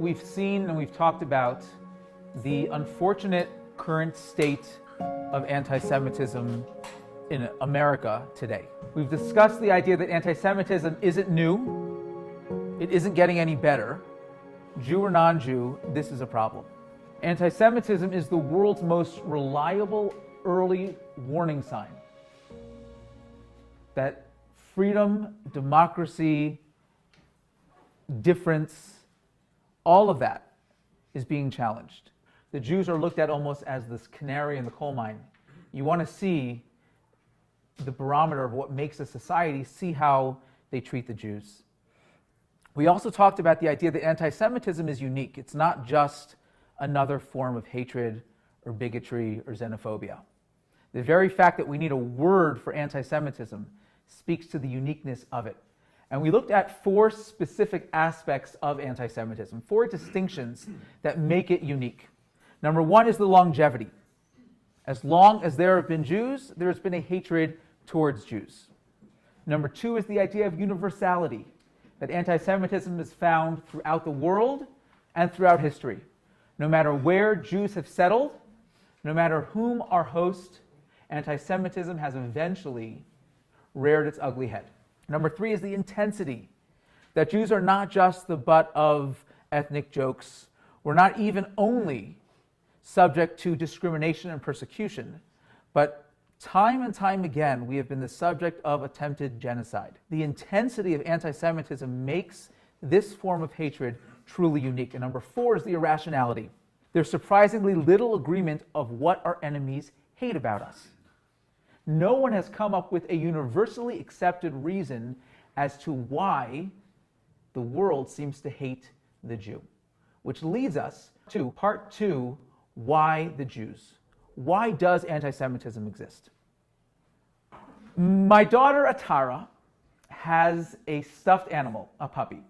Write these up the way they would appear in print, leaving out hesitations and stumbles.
we've seen and we've talked about the unfortunate current state of anti-Semitism in America today. We've discussed the idea that anti-Semitism isn't new, it isn't getting any better. Jew or non-Jew, this is a problem. Anti-Semitism is the world's most reliable early warning sign that freedom, democracy, difference, all of that is being challenged. The Jews are looked at almost as this canary in the coal mine. You want to see the barometer of what makes a society, see how they treat the Jews. We also talked about the idea that anti-Semitism is unique. It's not just another form of hatred or bigotry or xenophobia. The very fact that we need a word for anti-Semitism speaks to the uniqueness of it. And we looked at 4 specific aspects of anti-Semitism, 4 distinctions that make it unique. Number 1 is the longevity. As long as there have been Jews, there has been a hatred towards Jews. Number 2 is the idea of universality, that anti-Semitism is found throughout the world and throughout history. No matter where Jews have settled, no matter whom are host, anti-Semitism has eventually reared its ugly head. Number 3 is the intensity, that Jews are not just the butt of ethnic jokes. We're not even only subject to discrimination and persecution, but time and time again, we have been the subject of attempted genocide. The intensity of anti-Semitism makes this form of hatred truly unique. And number 4 is the irrationality. There's surprisingly little agreement of what our enemies hate about us. No one has come up with a universally accepted reason as to why the world seems to hate the Jew. Which leads us to part 2, why the Jews? Why does anti-Semitism exist? My daughter Atara has a stuffed animal, a puppy.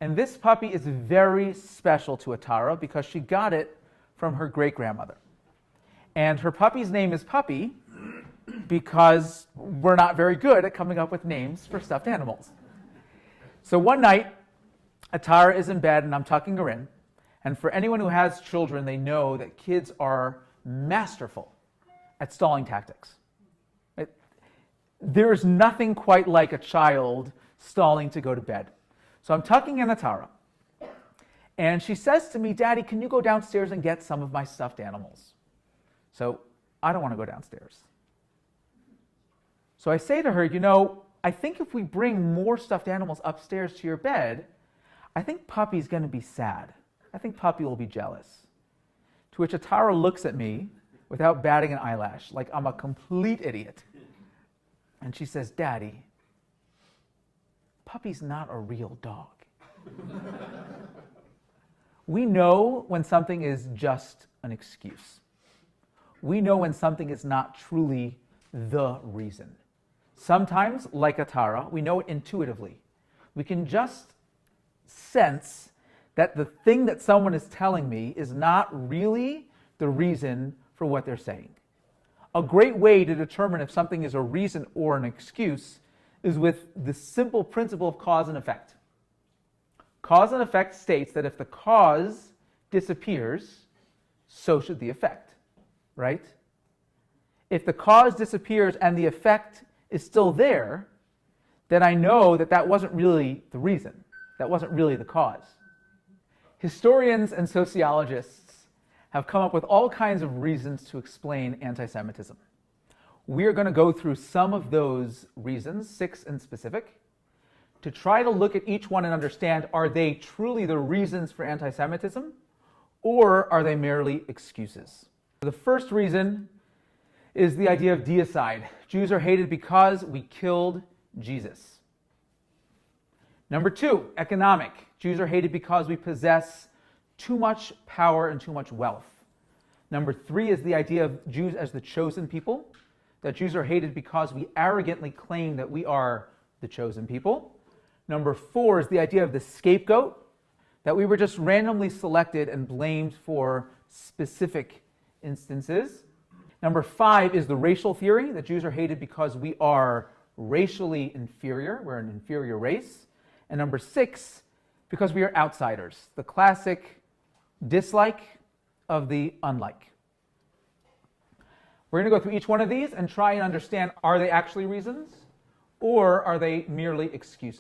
And this puppy is very special to Atara because she got it from her great-grandmother. And her puppy's name is Puppy because we're not very good at coming up with names for stuffed animals. So one night, Atara is in bed and I'm tucking her in. And for anyone who has children, they know that kids are masterful at stalling tactics. There's nothing quite like a child stalling to go to bed. So I'm tucking in Atara. And she says to me, "Daddy, can you go downstairs and get some of my stuffed animals?" So I don't want to go downstairs. So I say to her, I think if we bring more stuffed animals upstairs to your bed, I think Puppy's going to be sad. I think Puppy will be jealous. To which Atara looks at me without batting an eyelash, like I'm a complete idiot. And she says, "Daddy, Puppy's not a real dog." We know when something is just an excuse. We know when something is not truly the reason. Sometimes, like Atara, we know it intuitively. We can just sense that the thing that someone is telling me is not really the reason for what they're saying. A great way to determine if something is a reason or an excuse is with the simple principle of cause and effect. Cause and effect states that if the cause disappears, so should the effect, right? If the cause disappears and the effect is still there, then I know that that wasn't really the reason. That wasn't really the cause. Historians and sociologists have come up with all kinds of reasons to explain anti-Semitism. We are going to go through some of those reasons, 6 in specific, to try to look at each one and understand, are they truly the reasons for anti-Semitism, or are they merely excuses? The first reason is the idea of deicide. Jews are hated because we killed Jesus. Number 2, economic. Jews are hated because we possess too much power and too much wealth. Number 3 is the idea of Jews as the chosen people, that Jews are hated because we arrogantly claim that we are the chosen people. Number 4 is the idea of the scapegoat, that we were just randomly selected and blamed for specific instances. Number 5 is the racial theory, that Jews are hated because we are racially inferior, we're an inferior race. And number 6 Because we are outsiders. The classic dislike of the unlike. We're going to go through each one of these and try and understand, are they actually reasons or are they merely excuses?